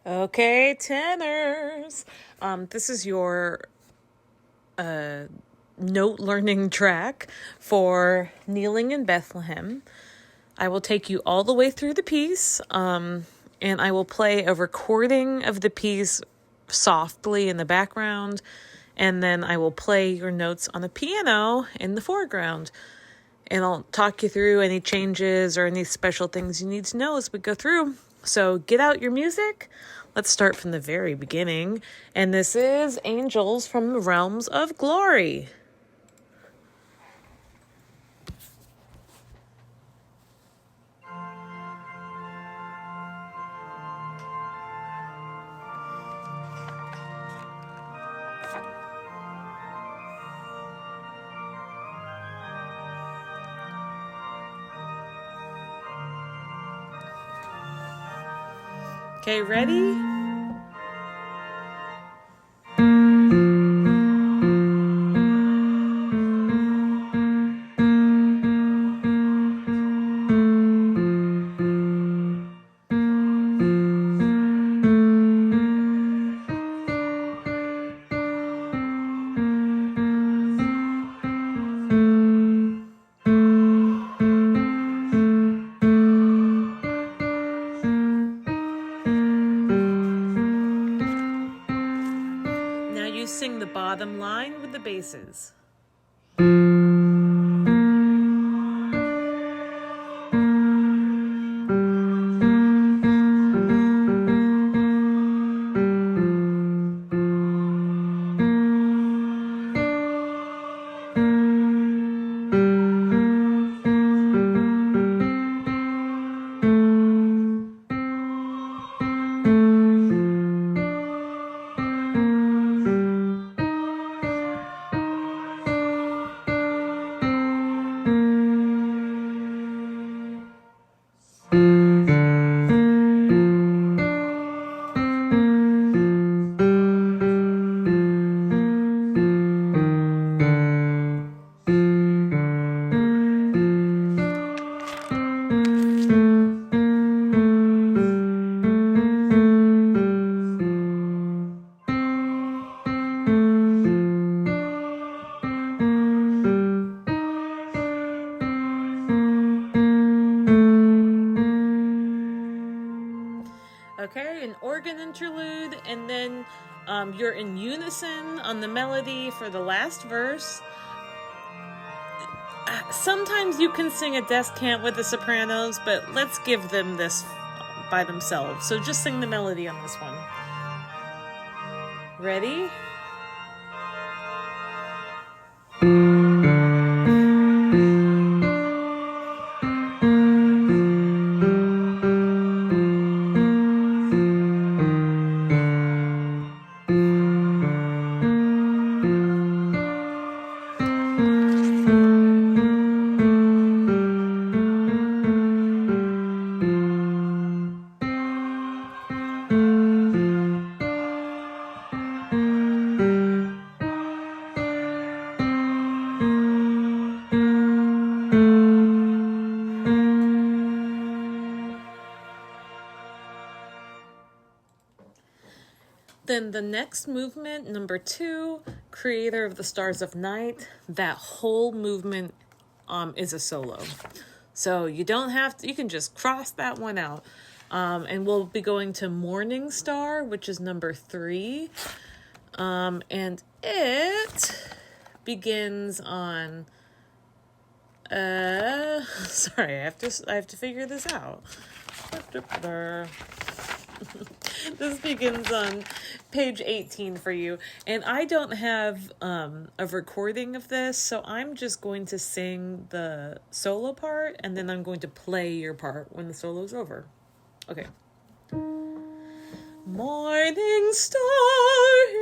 Okay, tenors. This is your note learning track for Kneeling in Bethlehem. I will take you all the way through the piece, and I will play a recording of the piece softly in the background, and then I will play your notes on the piano in the foreground. And I'll talk you through any changes or any special things you need to know as we go through. So get out your music. Let's start from the very beginning. And this is Angels from the Realms of Glory. Okay, ready? Now you sing the bottom line with the basses. Okay, an organ interlude, and then you're in unison on the melody for the last verse. Sometimes you can sing a descant with the sopranos, but let's give them this by themselves. So just sing the melody on this one. Ready? Then the next movement, number 2, Creator of the Stars of Night, that whole movement is a solo. So you don't have to, you can just cross that one out. And we'll be going to Morning Star, which is number 3. And it begins on, sorry, I have to figure this out. This begins on page 18 for you, and I don't have a recording of this, so I'm just going to sing the solo part, and then I'm going to play your part when the solo's over. Okay. Morning star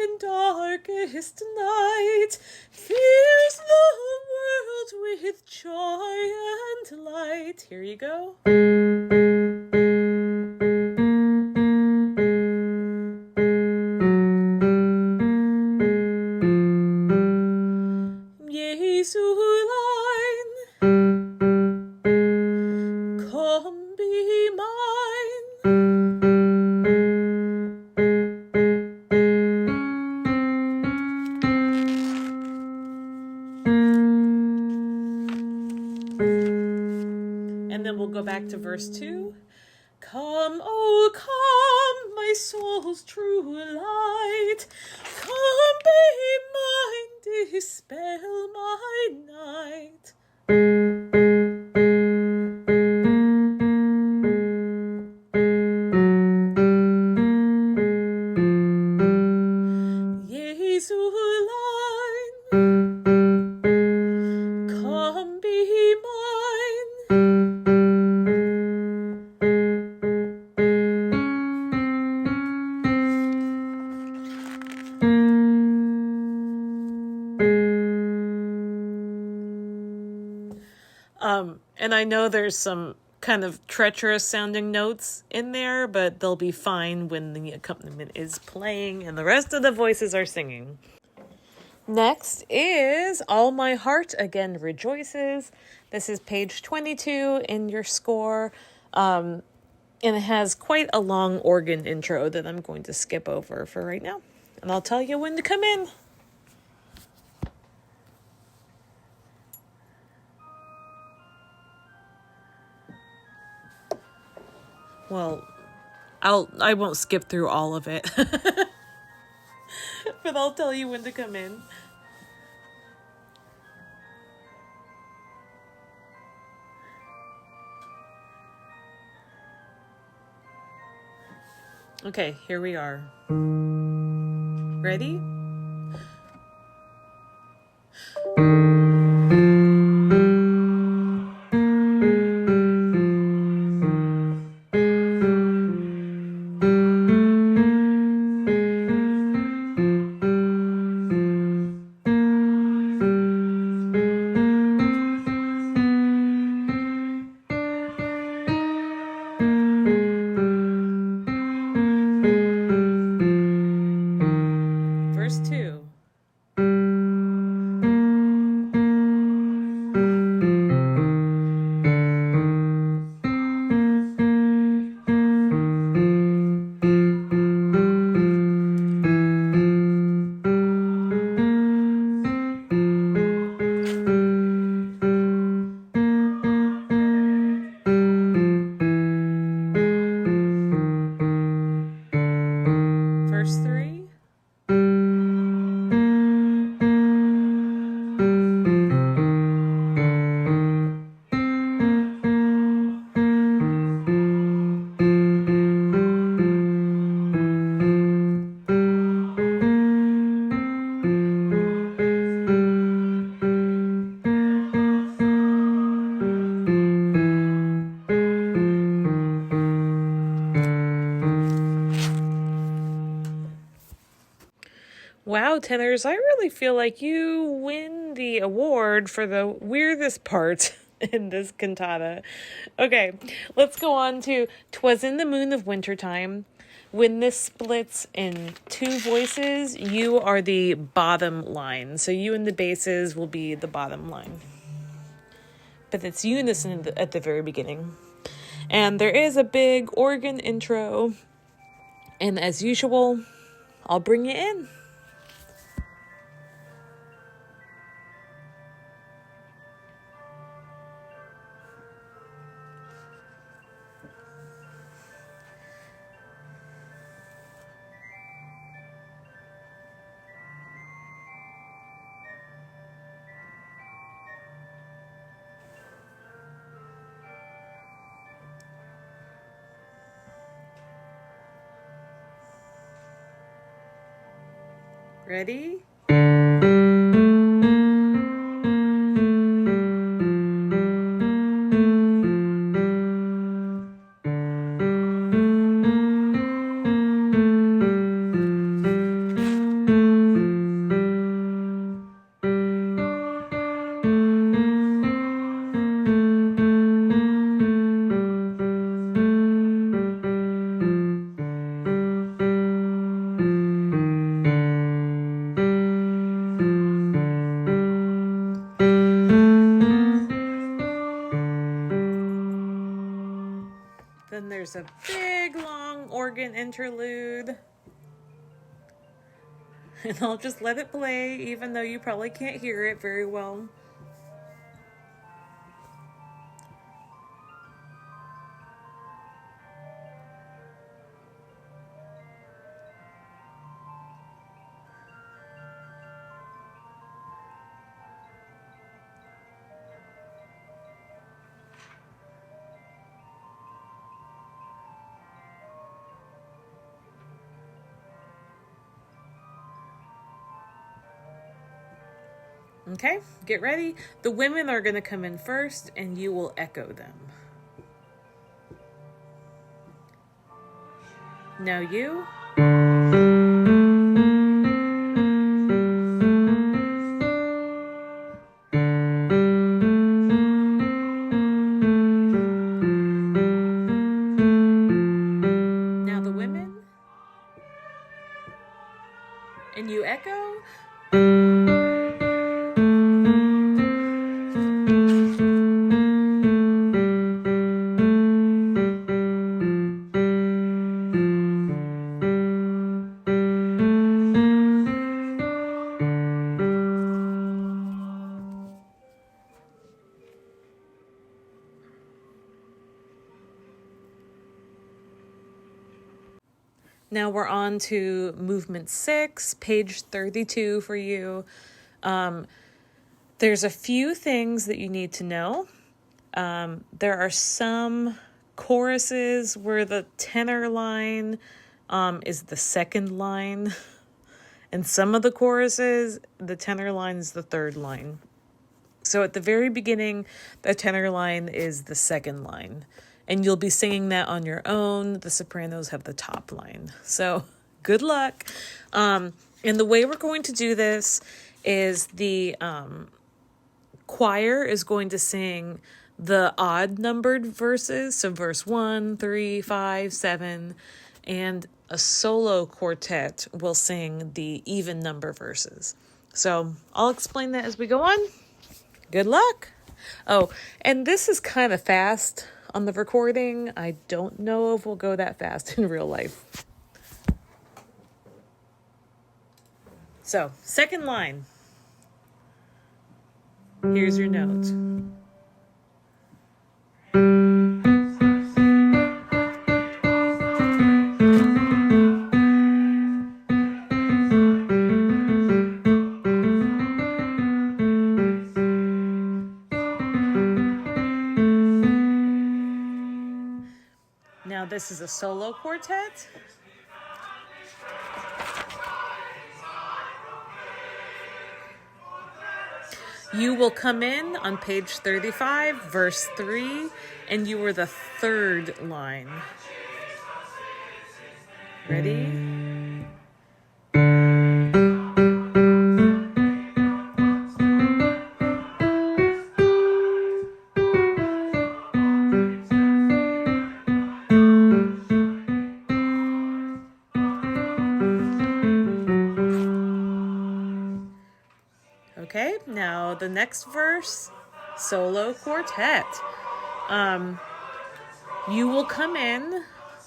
in darkest night fills the world with joy and light. Here you go. Come be mine. back to verse 2. Come, oh come, my soul's true light. Come be mine, dispel my night. And I know there's some kind of treacherous sounding notes in there, but they'll be fine when the accompaniment is playing and the rest of the voices are singing. Next is All My Heart Again Rejoices. This is page 22 in your score. And it has quite a long organ intro that I'm going to skip over for right now. And I'll tell you when to come in. Well, I won't skip through all of it. But I'll tell you when to come in. Okay, here we are. Ready? Verse 2. Verse 3. Wow, tenors, I really feel like you win the award for the weirdest part in this cantata. Okay, let's go on to 'Twas in the Moon of Wintertime. When this splits in two voices, you are the bottom line. So you and the basses will be the bottom line. But it's unison at the very beginning. And there is a big organ intro. And as usual, I'll bring you in. Ready? Then there's a big long organ interlude. And I'll just let it play, even though you probably can't hear it very well. Okay, get ready. The women are going to come in first and you will echo them. Now you. Now the women. And you echo. Now we're on to movement 6, page 32 for you. There's a few things that you need to know. There are some choruses where the tenor line is the second line. And some of the choruses, the tenor line is the third line. So at the very beginning, the tenor line is the second line. And you'll be singing that on your own. The sopranos have the top line. So good luck. And the way we're going to do this is the choir is going to sing the odd numbered verses. So verse 1, 3, 5, 7. And a solo quartet will sing the even number verses. So I'll explain that as we go on. Good luck. Oh, and this is kind of fast on the recording. I don't know if we'll go that fast in real life. So, second line. Here's your note. Now this is a solo quartet. You will come in on page 35, verse 3, and you were the third line. Ready? Okay, now the next verse, solo quartet. You will come in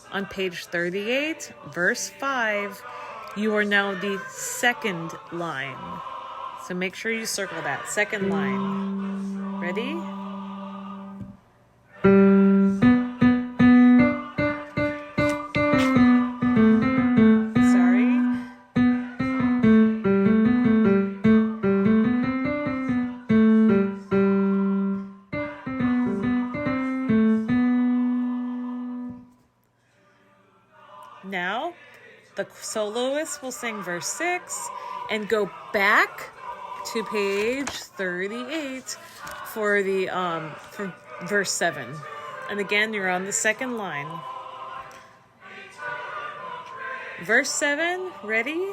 on page 38, verse 5. You are now the second line. So make sure you circle that. Second line. Ready? Now, the soloist will sing verse 6 and go back to page 38 for the for verse 7. And again, you're on the second line. Verse 7, ready?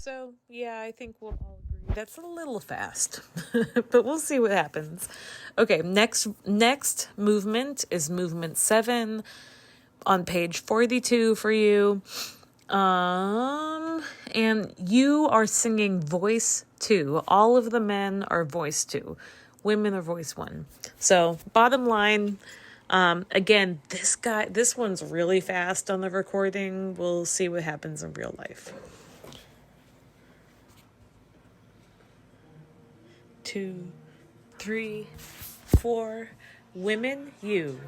So, yeah, I think we'll all agree that's a little fast, but we'll see what happens. Okay, next movement is movement 7 on page 42 for you. And you are singing voice 2. All of the men are voice 2. Women are voice 1. So, bottom line, again, this one's really fast on the recording. We'll see what happens in real life. 2, 3, 4. Women, you.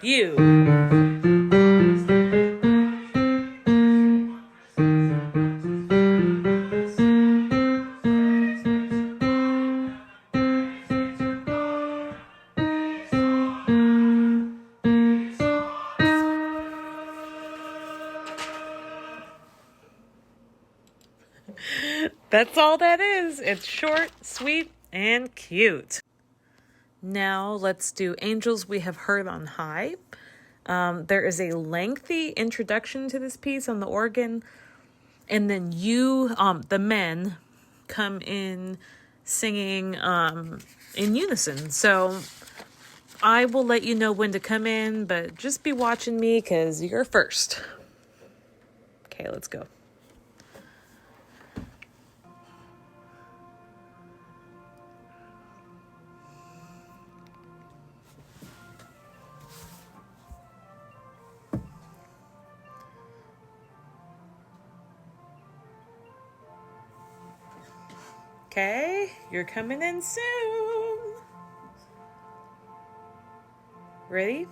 You. That's all that is. It's short, sweet, and cute. Now let's do Angels We Have Heard on High. There is a lengthy introduction to this piece on the organ, and then you, the men, come in singing in unison. So I will let you know when to come in, but just be watching me because you're first. Okay, let's go. Okay, you're coming in soon. Ready?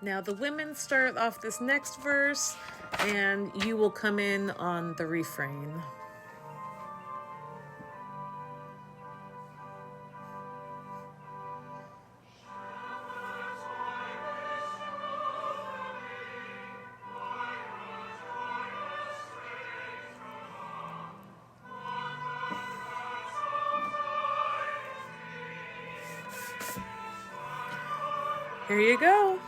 Now the women start off this next verse, and you will come in on the refrain. Here you go.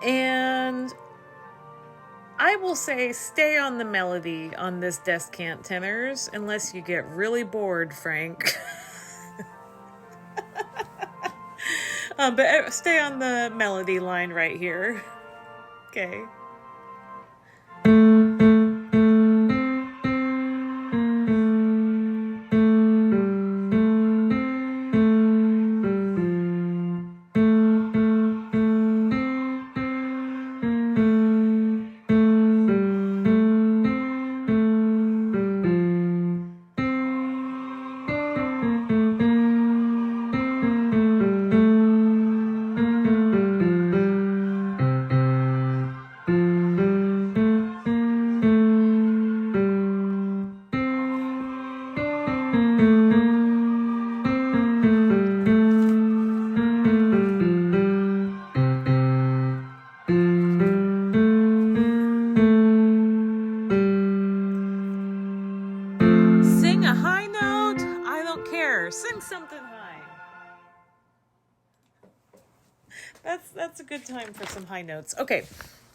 And I will say stay on the melody on this descant tenors unless you get really bored, Frank. But stay on the melody line right here. Okay. Sing a high note. I don't care. Sing something high. That's a good time for some high notes. Okay,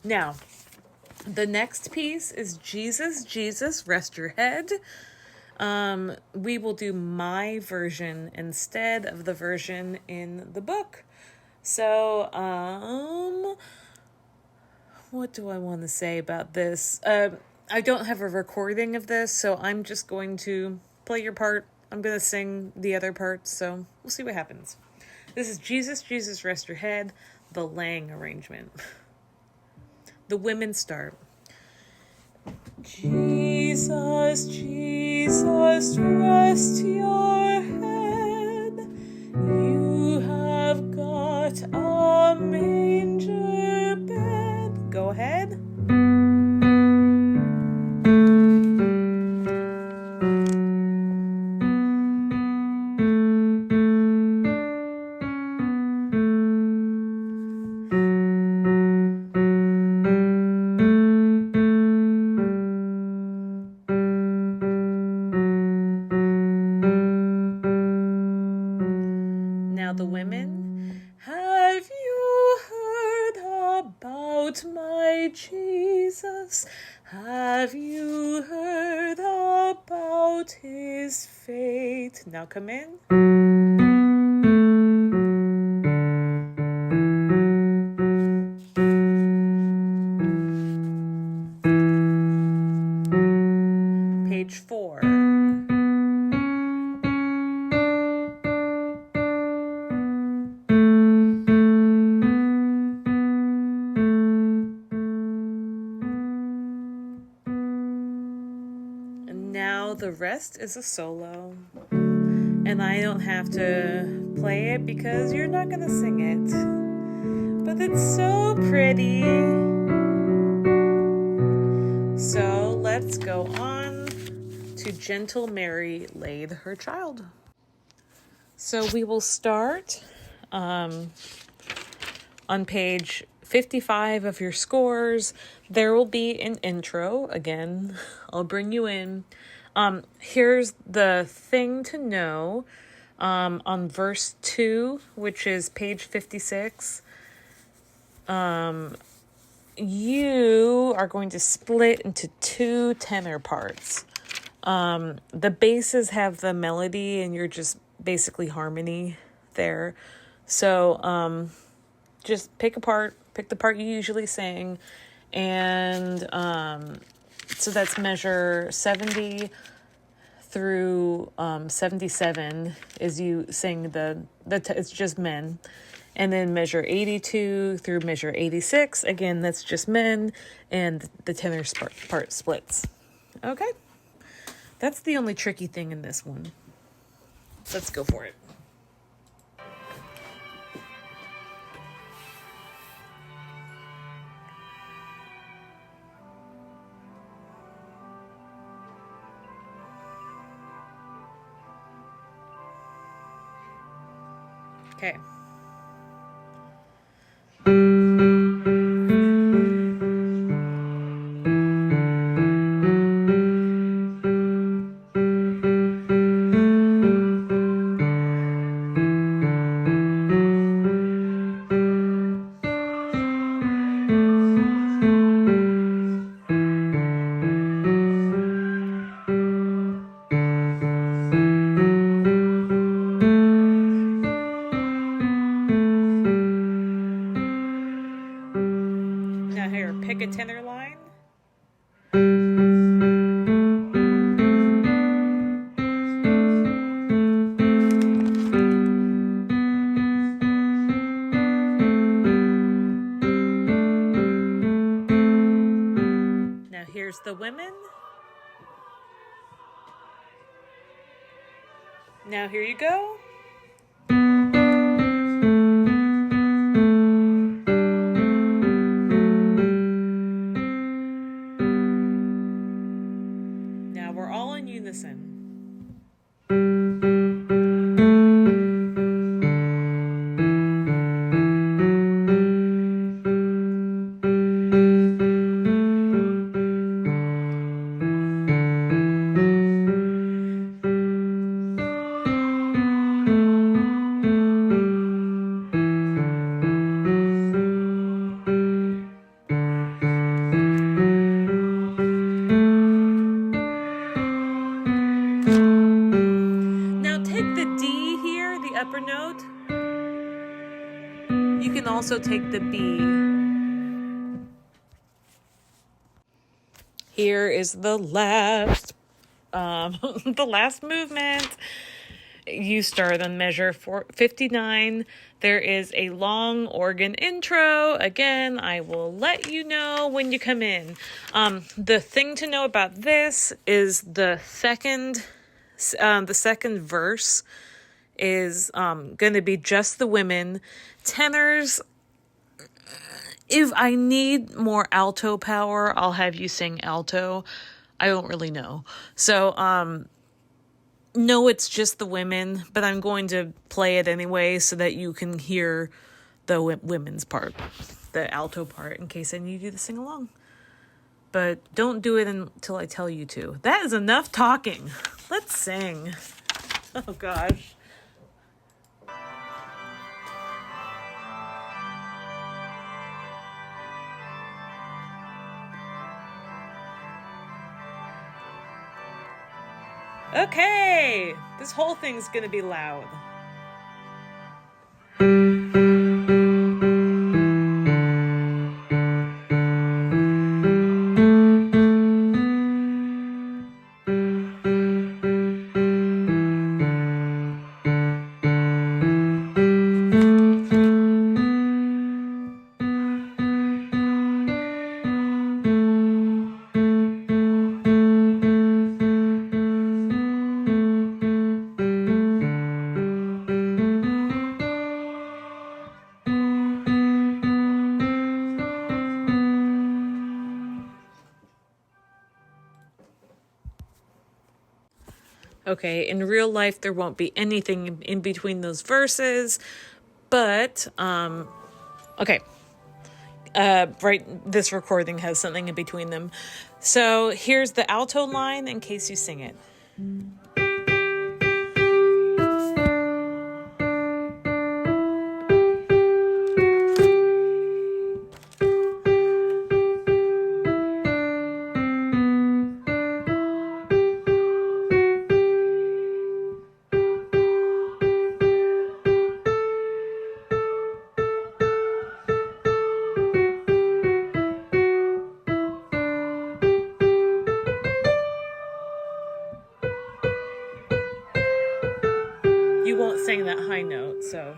now the next piece is Jesus, Jesus, Rest Your Head. We will do my version instead of the version in the book. So, what do I want to say about this? I don't have a recording of this, so I'm just going to play your part. I'm going to sing the other parts, so we'll see what happens. This is Jesus, Jesus, Rest Your Head, the Lang arrangement. The women start. Jesus, Jesus, rest your head. You have got a manger bed. Go ahead. Now the women. Have you heard about my Jesus? Have you heard about his fate? Now come in. Page 4. And now the rest is a solo. And I don't have to play it because you're not going to sing it. But it's so pretty. So let's go on to Gentle Mary Laid Her Child. So we will start on page 55 of your scores. There will be an intro. Again, I'll bring you in. Here's the thing to know. On verse 2, which is page 56, you are going to split into 2 tenor parts. The basses have the melody and you're just basically harmony there. So just pick the part you usually sing, and so that's measure 70 through 77 is you sing it's just men. And then measure 82 through measure 86, again, that's just men, and the tenor part splits. Okay? That's the only tricky thing in this one. Let's go for it. Okay. Now here, pick a tenor line. Now here's the women. Now here you go. Now we're all in unison. Upper note. You can also take the B. Here is the last the last movement. you start on measure 59. There is a long organ intro. Again, I will let you know when you come in. The thing to know about this is the second verse is going to be just the women. Tenors, if I need more alto power, I'll have you sing alto. I don't really know. So, no, it's just the women, but I'm going to play it anyway so that you can hear the women's part, the alto part, in case I need you to sing along. But don't do it until I tell you to. That is enough talking. Let's sing. Oh, gosh. Okay, this whole thing's gonna be loud. Okay, in real life, there won't be anything in between those verses, but, okay. Right, this recording has something in between them. So here's the alto line in case you sing it. You won't sing that high note, so...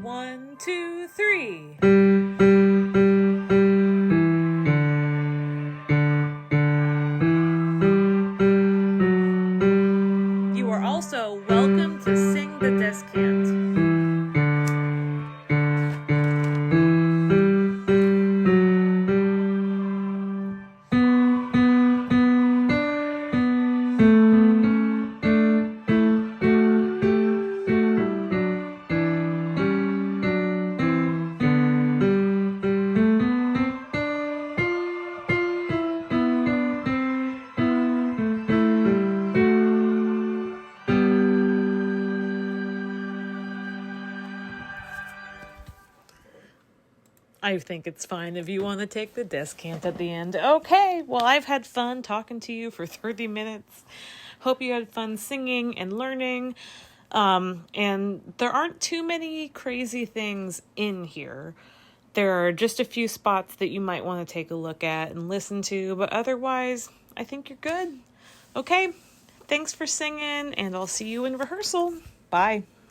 One, two, three. You are also welcome to sing the descant. I think it's fine if you want to take the descant at the end. Okay, well, I've had fun talking to you for 30 minutes. Hope you had fun singing and learning. And there aren't too many crazy things in here. There are just a few spots that you might want to take a look at and listen to, but otherwise, I think you're good. Okay, thanks for singing, and I'll see you in rehearsal. Bye.